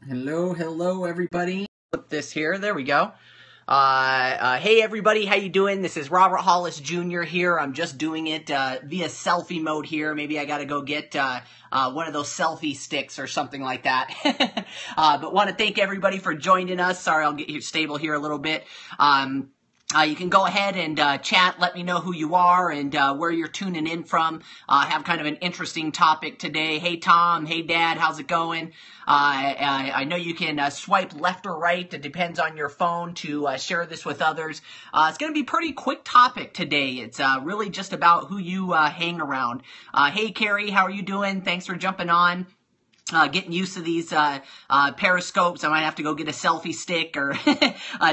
Hello, everybody. Flip this here. There we go. Hey, everybody. How you doing? This is Robert Hollis Jr. here. I'm just doing it via selfie mode here. Maybe I got to go get one of those selfie sticks or something like that. But want to thank everybody for joining us. Sorry, I'll get you stable here a little bit. You can go ahead and chat, let me know who you are and where you're tuning in from. Have kind of an interesting topic today. Hey, Tom. Hey, Dad. How's it going? I know you can swipe left or right. It depends on your phone to share this with others. It's going to be a pretty quick topic today. It's really just about who you hang around. Hey, Carrie. How are you doing? Thanks for jumping on. Getting used to these periscopes. I might have to go get a selfie stick or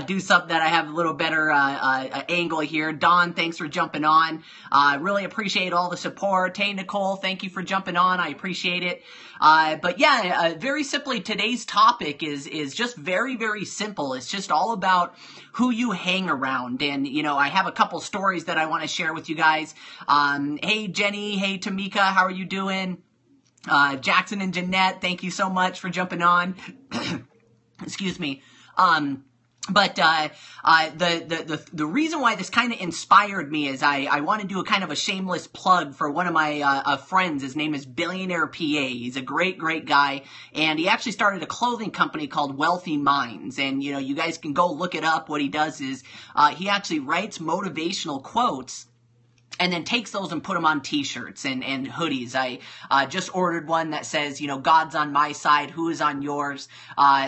do something that I have a little better angle here. Don, thanks for jumping on. Really appreciate all the support. Hey, Nicole, thank you for jumping on. I appreciate it. But yeah, very simply, today's topic is just very, very simple. It's just all about who you hang around. And, you know, I have a couple stories that I want to share with you guys. Hey, Jenny. Hey, Tamika. How are you doing? Jackson and Jeanette, thank you so much for jumping on. Excuse me. But the reason why this kind of inspired me is I want to do a kind of a shameless plug for one of my friends. His name is Billionaire PA. He's a great guy, and he actually started a clothing company called Wealthy Minds. And you know, you guys can go look it up. What he does is he actually writes motivational quotes and then takes those and put them on t-shirts and hoodies. I just ordered one that says, you know, God's on my side, who is on yours?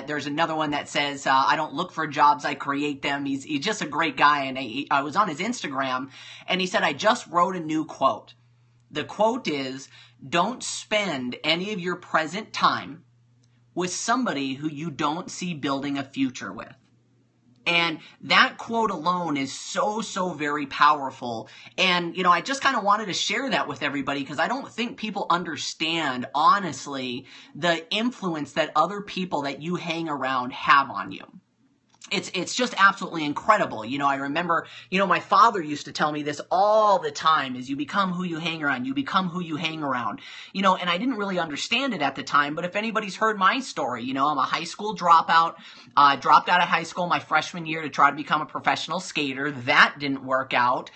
There's another one that says, I don't look for jobs, I create them. He's just a great guy. And I was on his Instagram, and he said, I just wrote a new quote. The quote is, don't spend any of your present time with somebody who you don't see building a future with. And that quote alone is so very powerful. And, you know, I just kind of wanted to share that with everybody because I don't think people understand, honestly, the influence that other people that you hang around have on you. It's just absolutely incredible. You know, I remember, you know, my father used to tell me this all the time, is you become who you hang around. You become who you hang around. You know, and I didn't really understand it at the time, but if anybody's heard my story, you know, I'm a high school dropout, dropped out of high school my freshman year to try to become a professional skater. That didn't work out,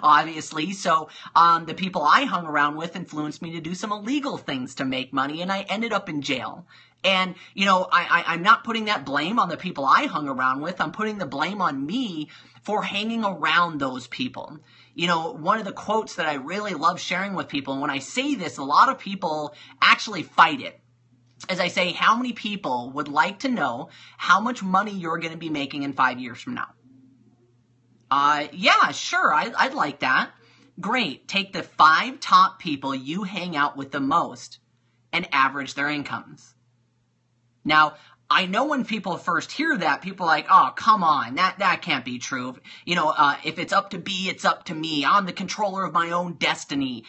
obviously. So, the people I hung around with influenced me to do some illegal things to make money, and I ended up in jail. And, you know, I'm not putting that blame on the people I hung around with. I'm putting the blame on me for hanging around those people. You know, one of the quotes that I really love sharing with people, and when I say this, a lot of people actually fight it. As I say, how many people would like to know how much money you're going to be making in 5 years from now? Yeah, sure, I'd like that. Great. Take the 5 top people you hang out with the most and average their incomes. Now, I know when people first hear that, people are like, oh, come on, that can't be true. You know, if it's up to be, it's up to me. I'm the controller of my own destiny.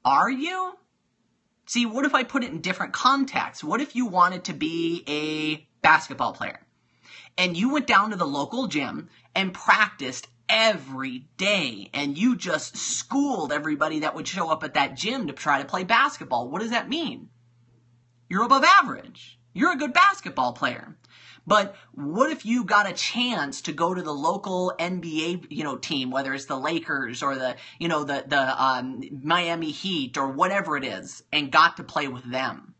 Are you? See, what if I put it in different contexts? What if you wanted to be a basketball player and you went down to the local gym and practiced every day and you just schooled everybody that would show up at that gym to try to play basketball? What does that mean? You're above average. You're a good basketball player. But what if you got a chance to go to the local NBA, you know, team, whether it's the Lakers or the, you know, the Miami Heat or whatever it is, and got to play with them?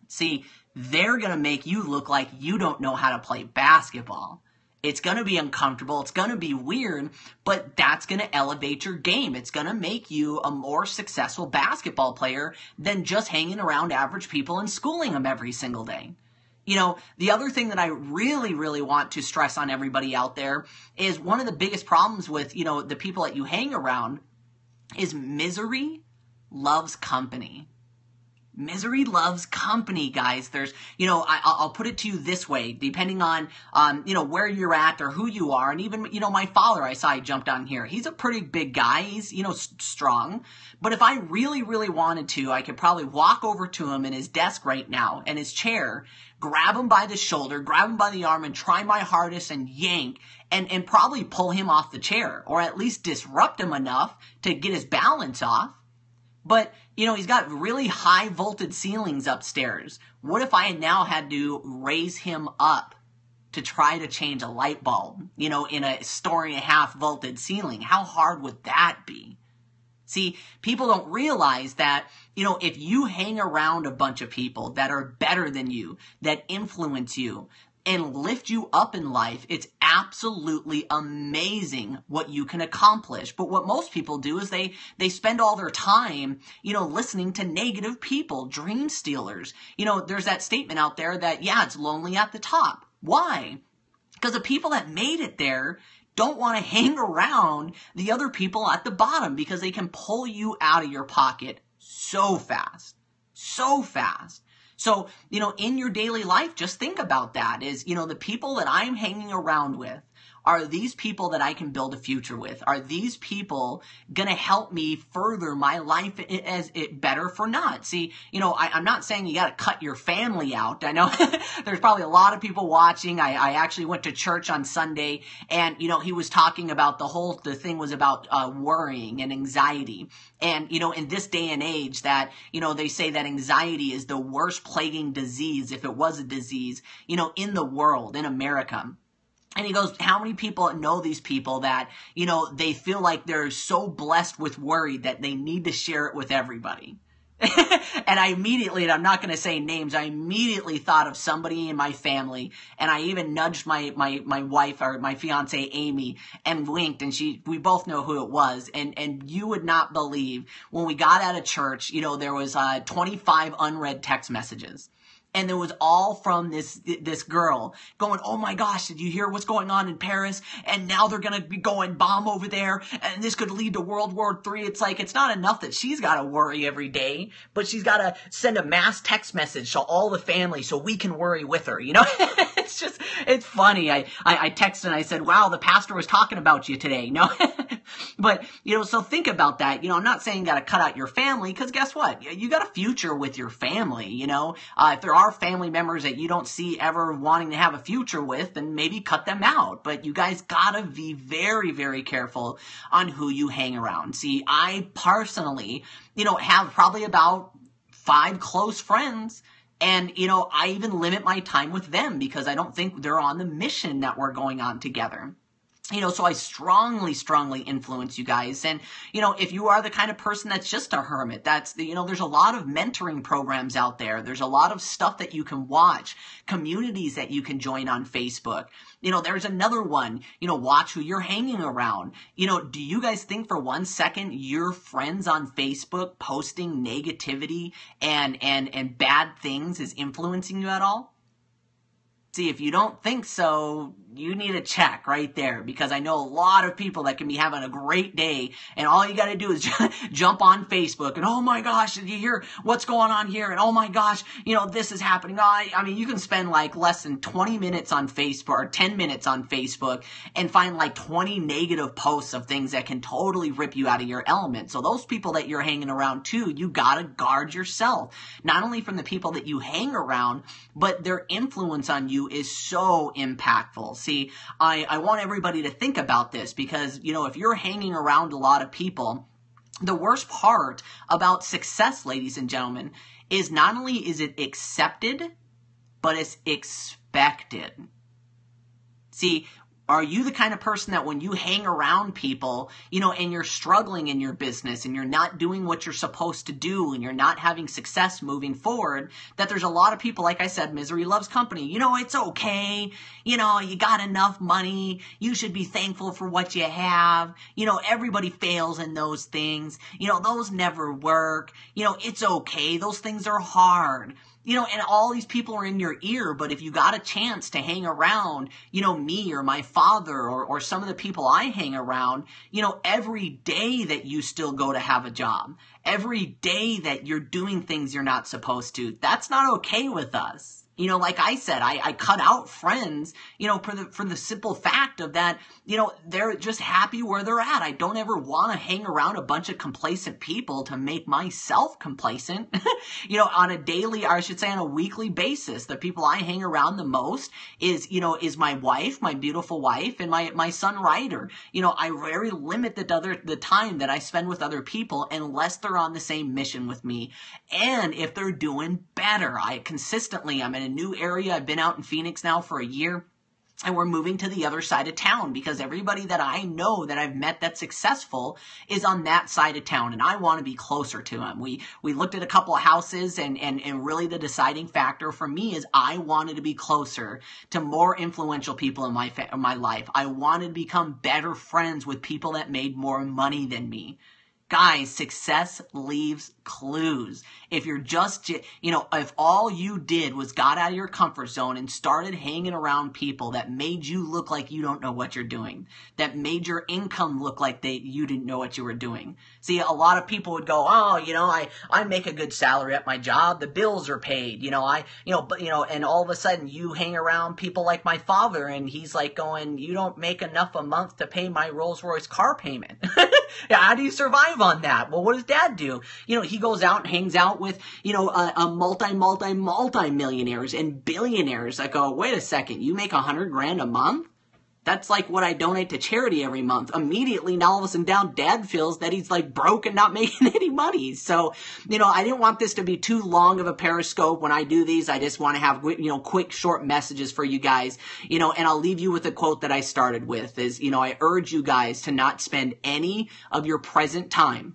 See, they're going to make you look like you don't know how to play basketball. It's going to be uncomfortable. It's going to be weird, but that's going to elevate your game. It's going to make you a more successful basketball player than just hanging around average people and schooling them every single day. You know, the other thing that I really want to stress on everybody out there is one of the biggest problems with, you know, the people that you hang around is misery loves company. Misery loves company, guys. There's, you know, I'll put it to you this way, depending on, you know, where you're at or who you are. And even, you know, my father, I saw he jumped on here. He's a pretty big guy. He's, you know, strong. But if I really wanted to, I could probably walk over to him in his desk right now and his chair, grab him by the shoulder, grab him by the arm and try my hardest and yank and probably pull him off the chair or at least disrupt him enough to get his balance off. But, he's got really high voltage ceilings upstairs. What if I now had to raise him up to try to change a light bulb, in a story-and-a-half voltage ceiling? How hard would that be? See, people don't realize that, if you hang around a bunch of people that are better than you, that influence you, and lift you up in life, it's absolutely amazing what you can accomplish. But what most people do is they spend all their time, listening to negative people, dream stealers. There's that statement out there that, yeah, it's lonely at the top. Why? Because the people that made it there don't want to hang around the other people at the bottom, because they can pull you out of your pocket so fast. So fast. So, in your daily life, just think about that is, the people that I'm hanging around with, are these people that I can build a future with? Are these people going to help me further my life as it better for not? See, I'm not saying you got to cut your family out. I know there's probably a lot of people watching. I actually went to church on Sunday, and, he was talking about the thing was about worrying and anxiety. And, in this day and age that, they say that anxiety is the worst plaguing disease, if it was a disease, in the world, in America. And he goes, how many people know these people that, they feel like they're so blessed with worry that they need to share it with everybody? And I immediately, and I'm not going to say names, I immediately thought of somebody in my family, and I even nudged my wife, or my fiance Amy, and winked, and we both know who it was. And you would not believe, when we got out of church, there was 25 unread text messages. And it was all from this girl going, oh my gosh, did you hear what's going on in Paris? And now they're going to be going bomb over there, and this could lead to World War III. It's like, it's not enough that she's got to worry every day, but she's got to send a mass text message to all the family so we can worry with her, it's funny. I texted and I said, wow, the pastor was talking about you today, But, so think about that. I'm not saying you got to cut out your family, because guess what? You got a future with your family, if there are family members that you don't see ever wanting to have a future with, then maybe cut them out. But you guys got to be very, very careful on who you hang around. See, I personally, have probably about 5 close friends. And, I even limit my time with them because I don't think they're on the mission that we're going on together. So I strongly, strongly influence you guys. And, if you are the kind of person that's just a hermit, there's a lot of mentoring programs out there. There's a lot of stuff that you can watch, communities that you can join on Facebook. There's another one, watch who you're hanging around. Do you guys think for 1 second your friends on Facebook posting negativity and bad things is influencing you at all? See, if you don't think so, you need a check right there, because I know a lot of people that can be having a great day, and all you got to do is jump on Facebook and, oh my gosh, did you hear what's going on here? And oh my gosh, this is happening. I mean, you can spend like less than 20 minutes on Facebook, or 10 minutes on Facebook, and find like 20 negative posts of things that can totally rip you out of your element. So those people that you're hanging around too, you got to guard yourself, not only from the people that you hang around, but their influence on you is so impactful. See, I want everybody to think about this, because, if you're hanging around a lot of people, the worst part about success, ladies and gentlemen, is not only is it accepted, but it's expected. See, are you the kind of person that when you hang around people, and you're struggling in your business and you're not doing what you're supposed to do and you're not having success moving forward, that there's a lot of people, like I said, misery loves company. It's okay. You got enough money. You should be thankful for what you have. Everybody fails in those things. Those never work. It's okay. Those things are hard. And all these people are in your ear, but if you got a chance to hang around, me or my father or some of the people I hang around, every day that you still go to have a job, every day that you're doing things you're not supposed to, that's not okay with us. You know, like I said, I cut out friends, you know, for the simple fact of that, you know, they're just happy where they're at. I don't ever want to hang around a bunch of complacent people to make myself complacent. You know, on a daily, or I should say on a weekly basis, the people I hang around the most is my wife, my beautiful wife, and my son Ryder. You know, I very limit the time that I spend with other people unless they're on the same mission with me. And if they're doing better, I'm in a new area. I've been out in Phoenix now for a year. And we're moving to the other side of town because everybody that I know that I've met that's successful is on that side of town, and I want to be closer to them. We looked at a couple of houses, and really the deciding factor for me is I wanted to be closer to more influential people in my life. I wanted to become better friends with people that made more money than me. Guys, success leaves clues. If you're just, if all you did was got out of your comfort zone and started hanging around people that made you look like you don't know what you're doing, that made your income look like you didn't know what you were doing. See, a lot of people would go, oh, I make a good salary at my job. The bills are paid. And all of a sudden you hang around people like my father, and he's like going, you don't make enough a month to pay my Rolls Royce car payment. Yeah, how do you survive on that? Well, what does Dad do? He goes out and hangs out with, a multi-millionaires and billionaires that go, wait a second, you make $100,000 a month? That's like what I donate to charity every month. Immediately, now all of a sudden down, Dad feels that he's like broke and not making any money. So, I didn't want this to be too long of a Periscope. When I do these, I just want to have, quick, short messages for you guys, and I'll leave you with a quote that I started with is, I urge you guys to not spend any of your present time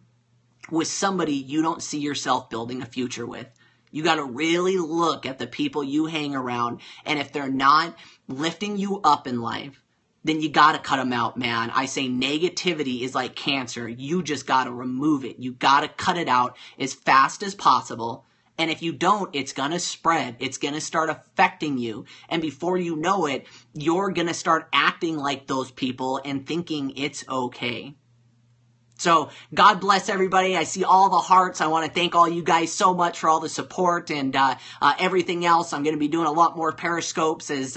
with somebody you don't see yourself building a future with. You got to really look at the people you hang around, and if they're not lifting you up in life, then you got to cut them out, man. I say negativity is like cancer. You just got to remove it. You got to cut it out as fast as possible. And if you don't, it's going to spread. It's going to start affecting you. And before you know it, you're going to start acting like those people and thinking it's okay. So God bless everybody. I see all the hearts. I want to thank all you guys so much for all the support and everything else. I'm going to be doing a lot more Periscopes as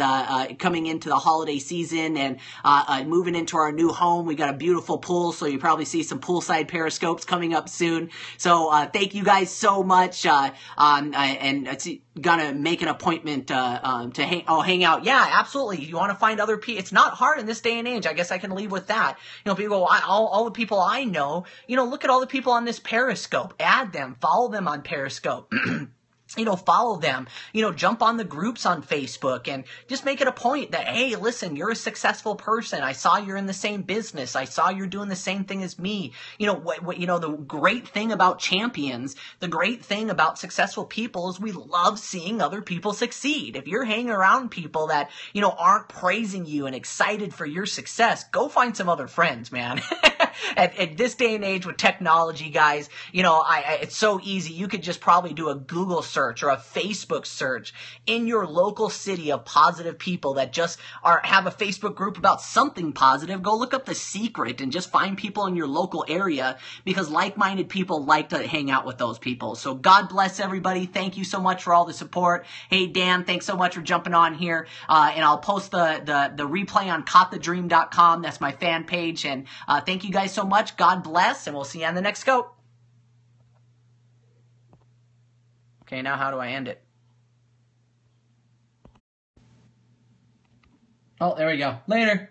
coming into the holiday season and moving into our new home. We got a beautiful pool, so you probably see some poolside Periscopes coming up soon. So thank you guys so much. And it's gonna make an appointment to hang out. Yeah, absolutely. You want to find other people. It's not hard in this day and age. I guess I can leave with that. People go, all the people I know, look at all the people on this Periscope. Add them, follow them on Periscope. Follow them, jump on the groups on Facebook and just make it a point that, hey, listen, you're a successful person. I saw you're in the same business. I saw you're doing the same thing as me. The great thing about champions, the great thing about successful people is we love seeing other people succeed. If you're hanging around people that, aren't praising you and excited for your success, go find some other friends, man. At this day and age with technology, guys, it's so easy. You could just probably do a Google search or a Facebook search in your local city of positive people that just have a Facebook group about something positive. Go look up The Secret and just find people in your local area, because like-minded people like to hang out with those people. So God bless everybody. Thank you so much for all the support. Hey, Dan, thanks so much for jumping on here. And I'll post the replay on caught-the-dream.com. That's my fan page. And thank you guys so much. God bless, and we'll see you on the next scope. Okay, now how do I end it? Oh, there we go. Later.